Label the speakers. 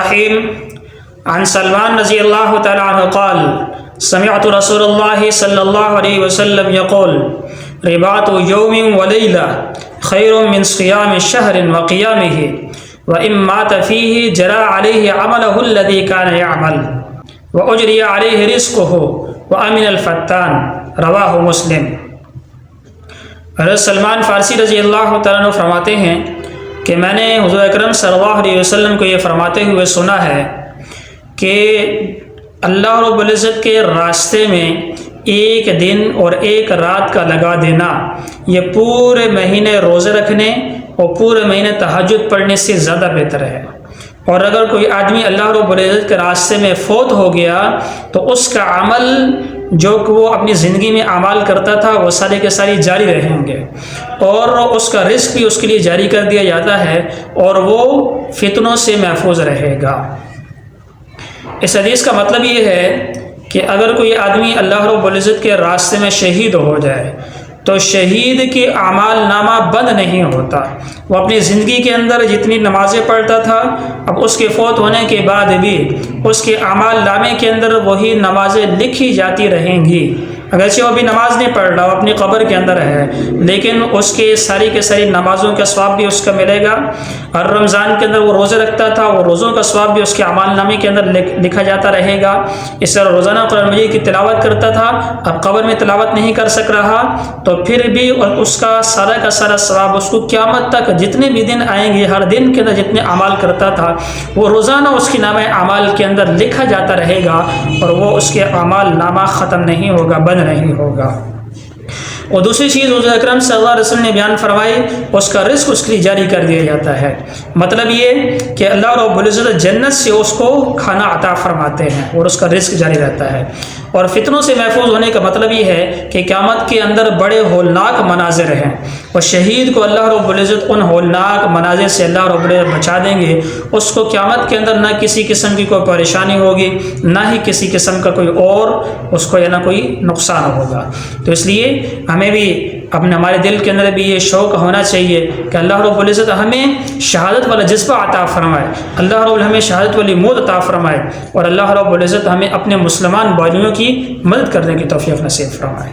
Speaker 1: الرحیم عن سلمان رضی اللہ تعالی عنہ قال سمعت رسول اللہ صلی اللہ علیہ وسلم یقول رباط یوم ولیلہ خیر من صیام شہر وقیامہ وإن مات فیہ جرى علیہ عملہ الذی کان یعمل وأجری علیہ رزقہ وأمن الفتان رواہ مسلم۔ حضرت سلمان فارسی رضی اللہ تعالیٰ عنہ فرماتے ہیں کہ میں نے حضور اکرم صلی اللہ علیہ وسلم کو یہ فرماتے ہوئے سنا ہے کہ اللہ رب العزت کے راستے میں ایک دن اور ایک رات کا لگا دینا یہ پورے مہینے روزے رکھنے اور پورے مہینے تہجد پڑھنے سے زیادہ بہتر ہے۔ اور اگر کوئی آدمی اللہ رب العزت کے راستے میں فوت ہو گیا تو اس کا عمل جو کہ وہ اپنی زندگی میں اعمال کرتا تھا وہ سارے کے ساری جاری رہیں گے، اور اس کا رزق بھی اس کے لیے جاری کر دیا جاتا ہے اور وہ فتنوں سے محفوظ رہے گا۔ اس حدیث کا مطلب یہ ہے کہ اگر کوئی آدمی اللہ رب العزت کے راستے میں شہید ہو جائے تو شہید کی اعمال نامہ بند نہیں ہوتا۔ وہ اپنی زندگی کے اندر جتنی نمازیں پڑھتا تھا اب اس کے فوت ہونے کے بعد بھی اس کے اعمال نامے کے اندر وہی نمازیں لکھی جاتی رہیں گی۔ اگرچہ وہ ابھی نماز نہیں پڑھ رہا، وہ اپنی قبر کے اندر ہے، لیکن اس کے ساری نمازوں کا ثواب بھی اس کا ملے گا۔ اور رمضان کے اندر وہ روزے رکھتا تھا، وہ روزوں کا ثواب بھی اس کے اعمال نامے کے اندر لکھا جاتا رہے گا۔ اس طرح روزانہ قرآن مجید کی تلاوت کرتا تھا، اب قبر میں تلاوت نہیں کر سک رہا تو پھر بھی اس کا سارا ثواب اس کو قیامت تک جتنے بھی دن آئیں گے ہر دن کے اندر جتنے اعمال کرتا تھا وہ روزانہ اس کی نامہ اعمال کے اندر لکھا جاتا رہے گا، اور وہ اس کے اعمال نامہ ختم نہیں ہوگا، بند نہیں ہوگا۔ اور دوسری چیز حضور اکرم صلی اللہ علیہ وسلم نے بیان فرمائی، اس کا رزق اس کے لیے جاری کر دیا جاتا ہے۔ مطلب یہ کہ اللہ رب العزت جنت سے اس کو کھانا عطا فرماتے ہیں اور اس کا رزق جاری رہتا ہے۔ اور فتنوں سے محفوظ ہونے کا مطلب یہ ہے کہ قیامت کے اندر بڑے ہولناک مناظر ہیں، اور شہید کو اللہ رب العزت ان ہولناک مناظر سے اللہ رب العزت بچا دیں گے۔ اس کو قیامت کے اندر نہ کسی قسم کی کوئی پریشانی ہوگی، نہ ہی کسی قسم کا کوئی اور اس کو یا نہ کوئی نقصان ہوگا۔ تو اس لیے ہمیں بھی ہمارے دل کے اندر بھی یہ شوق ہونا چاہیے کہ اللہ رب العزت ہمیں شہادت والا جذبہ عطا فرمائے، اللہ رب ہمیں شہادت والی موت عطا فرمائے، اور اللہ رب العزت ہمیں اپنے مسلمان بھائیوں کی مدد کرنے کی توفیق نصیب فرمائے۔